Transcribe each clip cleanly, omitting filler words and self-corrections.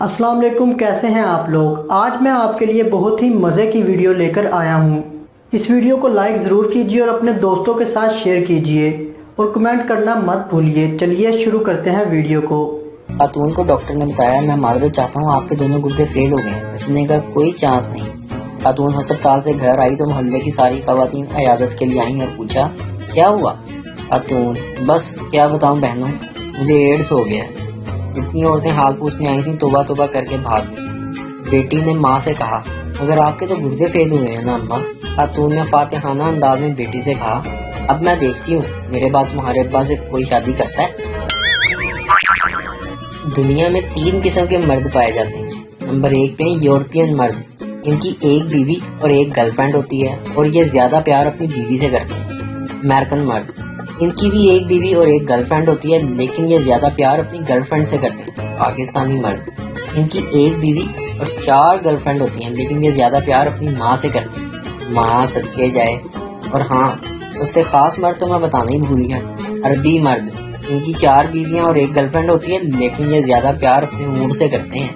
अस्सलाम वालेकुम, कैसे हैं आप लोग। आज मैं आपके लिए बहुत ही मज़े की वीडियो लेकर आया हूं। इस वीडियो को लाइक ज़रूर कीजिए और अपने दोस्तों के साथ शेयर कीजिए और कमेंट करना मत भूलिए। चलिए शुरू करते हैं वीडियो को। खातून को डॉक्टर ने बताया, मैं माजरत चाहता हूँ, आपके दोनों गुर्दे फेल हो गए, बचने का कोई चांस नहीं। खातून अस्पताल से घर आई तो मोहल्ले की सारी खवातीन इयादत के लिए आई और पूछा, क्या हुआ? खातून, बस क्या बताऊं बहनों, मुझे एड्स हो गया। जितनी औरतें हाल पूछने आई थी तोबा तोबा करके भाग गई। बेटी ने माँ से कहा, मगर आपके तो गुर्दे फेल हुए हैं ना अम्मा। खातून ने फातिहाना अंदाज में बेटी से कहा, अब मैं देखती हूँ मेरे बाद तुम्हारे अब्बा से कोई शादी करता है। दुनिया में 3 किस्म के मर्द पाए जाते हैं। नंबर 1 पे यूरोपियन मर्द, इनकी एक बीवी और एक गर्लफ्रेंड होती है और ये ज्यादा प्यार अपनी बीवी से करते हैं। अमेरिकन मर्द, इनकी भी एक बीवी और एक गर्लफ्रेंड होती है लेकिन ये ज्यादा प्यार अपनी गर्लफ्रेंड से करते हैं। पाकिस्तानी मर्द, इनकी एक बीवी और 4 गर्लफ्रेंड होती हैं लेकिन ये ज्यादा प्यार अपनी माँ से करते हैं। माँ सदके जाए। और हाँ, सबसे खास मर्द तो मैं बताना ही भूल गया, अरबी मर्द, इनकी 4 बीवियां और एक गर्लफ्रेंड होती है लेकिन ये ज्यादा प्यार अपने ऊँट से करते हैं।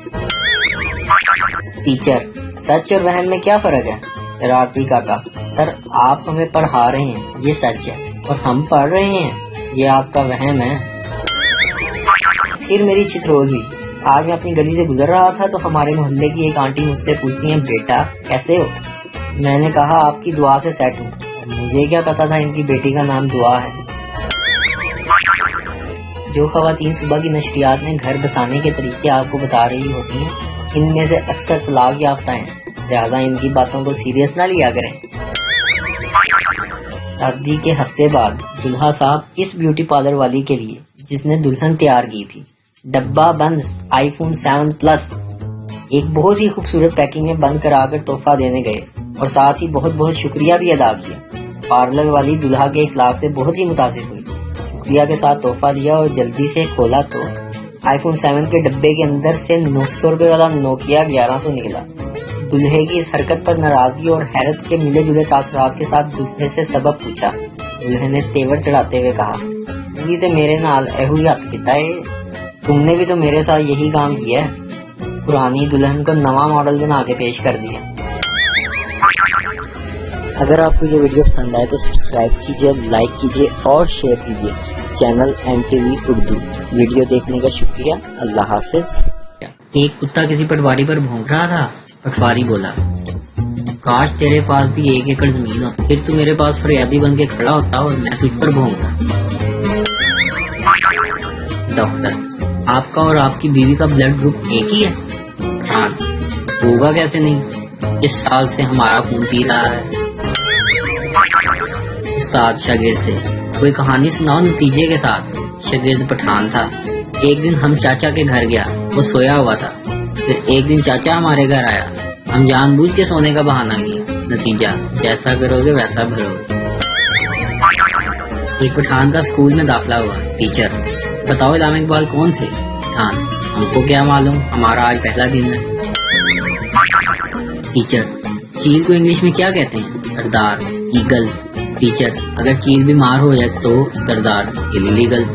टीचर, सच और वहम में क्या फर्क है? शरारती काका, सर आप हमें पढ़ा रहे हैं, ये सच है, और हम पढ़ रहे हैं, ये आपका वहम है। फिर मेरी चित्रोल हुई। आज मैं अपनी गली से गुजर रहा था तो हमारे मोहल्ले की एक आंटी मुझसे पूछती हैं, बेटा कैसे हो? मैंने कहा, आपकी दुआ से सेट हूँ। मुझे क्या पता था इनकी बेटी का नाम दुआ है। जो खवातीन सुबह की नशरियात में घर बसाने के तरीके आपको बता रही होती हैं, इनमें से अक्सर तलाक याफ्ता हैं, लिहाजा इनकी बातों को सीरियस ना लिया करें। शादी के हफ्ते बाद दुल्हा साहब इस ब्यूटी पार्लर वाली के लिए, जिसने दुल्हन तैयार की थी, डब्बा बंद आईफोन 7 प्लस एक बहुत ही खूबसूरत पैकिंग में बंद कराकर तोहफा देने गए और साथ ही बहुत बहुत शुक्रिया भी अदा किया। पार्लर वाली दुल्हा के इखलाक से बहुत ही मुतासिर हुई, शुक्रिया के साथ तोहफा दिया और जल्दी से खोला तो आईफोन 7 के डब्बे के अंदर से 900 रुपए वाला नोकिया 1100 निकला। दुल्हे की इस हरकत पर नाराजगी और हैरत के मिले जुले तासुरात के साथ दुल्हे से सबब पूछा। दुल्हे ने तेवर चढ़ाते हुए कहा, तुम तो मेरे नाल एहू ही हथ कीता है, तुमने भी तो मेरे साथ यही काम किया है। पुरानी दुल्हन को नवा मॉडल बना के पेश कर दिया। अगर आपको ये वीडियो पसंद आए तो सब्सक्राइब कीजिए, लाइक कीजिए और शेयर कीजिए चैनल NTV उर्दू। वीडियो देखने का शुक्रिया। अल्लाह हाफिज। एक कुत्ता किसी पटवारी पर भौंक रहा था। पटवारी बोला, काश तेरे पास भी 1 एकड़ जमीन हो, फिर तू मेरे पास फरियादी बन के खड़ा होता और मैं तुझ पर भौंकता। डॉक्टर, आपका और आपकी बीवी का ब्लड ग्रुप एक ही है? हाँ, होगा कैसे नहीं, इस साल से हमारा खून पी रहा है। उस्ताद शागिर्द से, कोई कहानी सुनाओ नतीजे के साथ। शागिर्द पठान था। एक दिन हम चाचा के घर गया, वो सोया हुआ था। फिर एक दिन चाचा हमारे घर आया, हम जानबूझ के सोने का बहाना किया। नतीजा, जैसा करोगे वैसा भरोगे। एक पठान का स्कूल में दाखिला हुआ। टीचर, बताओ इलामा इकबाल कौन थे? पठान, हमको क्या मालूम, हमारा आज पहला दिन है। टीचर, चील को इंग्लिश में क्या कहते हैं? सरदार, ईगल। टीचर, अगर चील बीमार हो जाए तो? सरदार, इलीगल।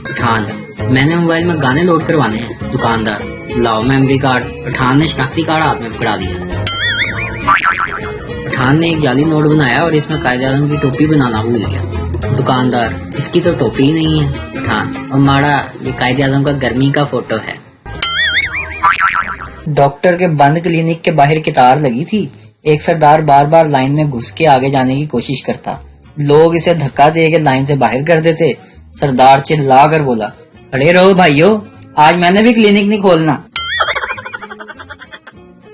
पठान, मैंने मोबाइल में गाने लोड करवाने हैं। दुकानदार, लाओ मेमोरी कार्ड। पठान ने शनाख्ती कार्ड हाथ में पकड़ा दिया। पठान ने एक जाली नोट बनाया और इसमें कायदे-आज़म की टोपी बनाना भूल गया। दुकानदार, इसकी तो टोपी ही नहीं है। पठान, और माड़ा, ये कायदे-आज़म का गर्मी का फोटो है। डॉक्टर के बंद क्लिनिक के बाहर कतार लगी थी। एक सरदार बार बार लाइन में घुस के आगे जाने की कोशिश करता। लोग इसे धक्का दे के लाइन से बाहर कर देते। सरदार चिल्ला कर बोला, अरे रहो भाइयों, आज मैंने भी क्लिनिक नहीं खोलना।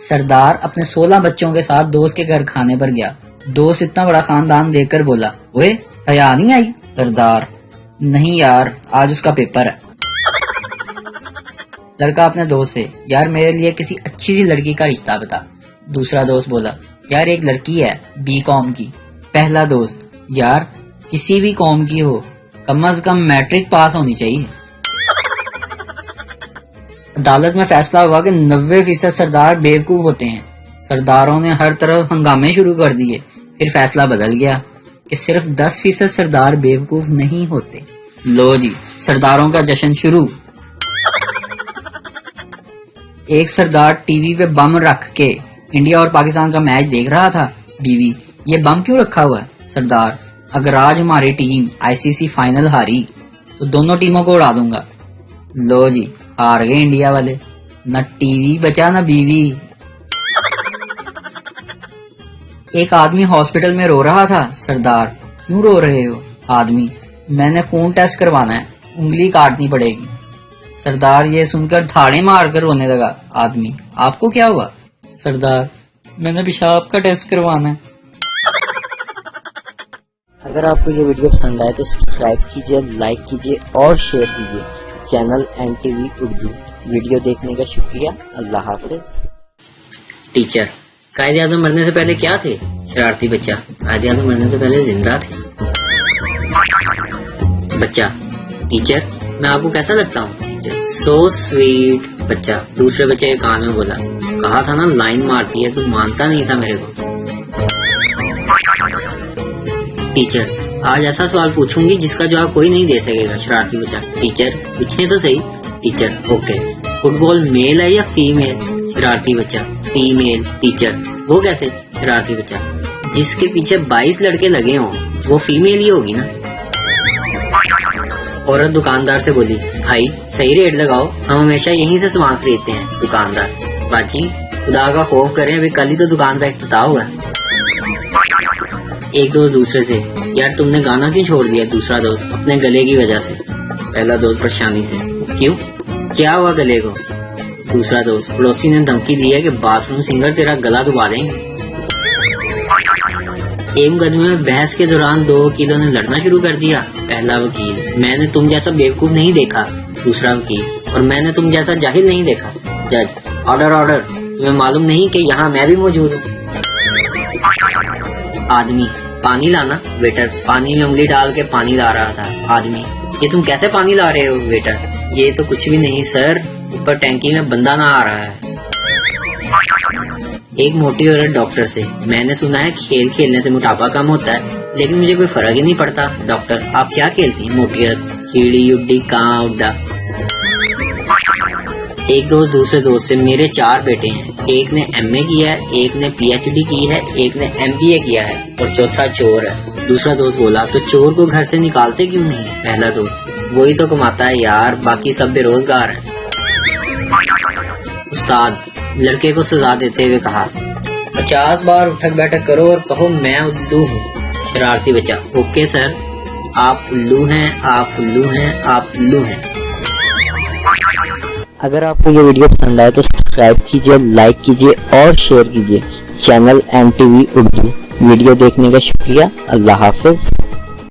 सरदार अपने 16 बच्चों के साथ दोस्त के घर खाने पर गया। दोस्त इतना बड़ा खानदान देखकर बोला, ओए हया नहीं आई? सरदार, नहीं यार, आज उसका पेपर है। लड़का अपने दोस्त से, यार मेरे लिए किसी अच्छी सी लड़की का रिश्ता बता। दूसरा दोस्त बोला, यार एक लड़की है B कॉम की। पहला दोस्त, यार किसी भी कॉम की हो, कम से कम मैट्रिक पास होनी चाहिए। अदालत में फैसला हुआ कि 90% सरदार बेवकूफ होते हैं। सरदारों ने हर तरफ हंगामे शुरू कर दिए। फिर फैसला बदल गया कि सिर्फ 10% सरदार बेवकूफ नहीं होते। लो जी, सरदारों का जश्न शुरू। ایک سردار ٹی وی پہ بم رکھ کے انڈیا اور پاکستان کا میچ دیکھ رہا تھا. بیوی: یہ بم کیوں رکھا ہوا ہے؟ سردار: اگر آج ہماری team I C C final ہاری تو دونوں ٹیموں کو اڑا دوں گا. لو جی، ہار گئے انڈیا والے. نہ ٹی وی بچا نہ بیوی. ایک آدمی ہاسپٹل میں رو رہا تھا. سردار: کیوں رو رہے ہو؟ آدمی: میں نے خون ٹیسٹ کروانا ہے, انگلی کاٹنی پڑے گی. سردار یہ سن کر دھاڑے مار کر رونے لگا. آدمی: آپ کو کیا ہوا؟ سردار: میں نے پیشاب کا ٹیسٹ کروانا ہے. اگر آپ کو یہ ویڈیو پسند آئے تو سبسکرائب کیجیے, لائک کیجیے اور شیئر کیجیے چینل NTV اردو. ویڈیو دیکھنے کا شکریہ. اللہ حافظ. ٹیچر: قائد اعظم مرنے سے پہلے کیا تھے؟ شرارتی بچہ: قائد اعظم مرنے سے پہلے زندہ تھے. بچہ: ٹیچر میں آپ کو کیسا لگتا ہوں؟ Teacher: so sweet. بچہ دوسرے بچے کے کان میں بولا: کہا تھا نا لائن مارتی ہے, تو مانتا نہیں تھا میرے کو. ٹیچر: آج ایسا سوال پوچھوں گی جس کا جواب کوئی نہیں دے سکے گا. شرارتی بچہ: ٹیچر پوچھیں تو صحیح. Teacher: okay. فٹ بال میل ہے یا فیمیل؟ شرارتی بچہ: فیمیل. ٹیچر: وہ کیسے؟ شرارتی بچہ: جس کے پیچھے 22 لڑکے لگے ہوں وہ فیمیل ہی ہوگی نا. عورت دکاندار سے بولی: بھائی صحیح ریٹ لگاؤ, ہم ہمیشہ یہیں سے سامان خریدتے ہیں. دکاندار: باجی خدا کا خوف کریں, ابھی کل ہی تو دکان کا افتتاح ہوا ہے. ایک دوست دوسرے سے: یار تم نے گانا کیوں چھوڑ دیا؟ دوسرا دوست: اپنے گلے کی وجہ سے. پہلا دوست پریشانی سے: کیوں, کیا ہوا گلے کو؟ دوسرا دوست: پڑوسی نے دھمکی دی ہے کہ باتھ روم سنگر تیرا گلا دبا دیں گے. ایک مقدمے میں بحث کے دوران 2 وکیلوں نے لڑنا شروع کر دیا. پہلا وکیل: میں نے تم جیسا بیوقوف نہیں دیکھا. دوسرا وکیل: اور میں نے تم جیسا جاہل نہیں دیکھا. جج: آرڈر آرڈر, تمہیں معلوم نہیں کہ یہاں میں بھی موجود ہوں. آدمی: پانی لانا. ویٹر پانی میں انگلی ڈال کے پانی لا رہا تھا. آدمی: یہ تم کیسے پانی لا رہے ہو؟ ویٹر: یہ تو کچھ بھی نہیں سر, اوپر ٹینکی میں بندہ نہ آ رہا ہے. ایک موٹی عورت ڈاکٹر سے: میں نے سنا ہے کھیل کھیلنے سے موٹاپا کم ہوتا ہے, لیکن مجھے کوئی فرق ہی نہیں پڑتا. ڈاکٹر: آپ کیا کھیلتی ہیں؟ موٹی عورت: کیڑی اڈی کاں اڈا. ایک دوست دوسرے دوست سے: میرے 4 بیٹے ہیں, ایک نے MA کیا ہے, ایک نے PhD کی ہے, ایک نے MBA کیا ہے اور چوتھا چور ہے. دوسرا دوست بولا: تو چور کو گھر سے نکالتے کیوں نہیں؟ پہلا دوست: وہی تو کماتا ہے یار, باقی سب بے روزگار ہیں. استاد لڑکے کو سزا دیتے ہوئے کہا: 50 بار اٹھک بیٹھک کرو اور کہو میں الو ہوں. شرارتی بچہ: اوکے سر, آپ الو ہیں, آپ الو ہیں, آپ الو ہیں. اگر آپ کو یہ ویڈیو پسند آئے تو سبسکرائب کیجیے, لائک کیجیے اور شیئر کیجیے چینل NTV اردو. ویڈیو دیکھنے کا شکریہ. اللہ حافظ.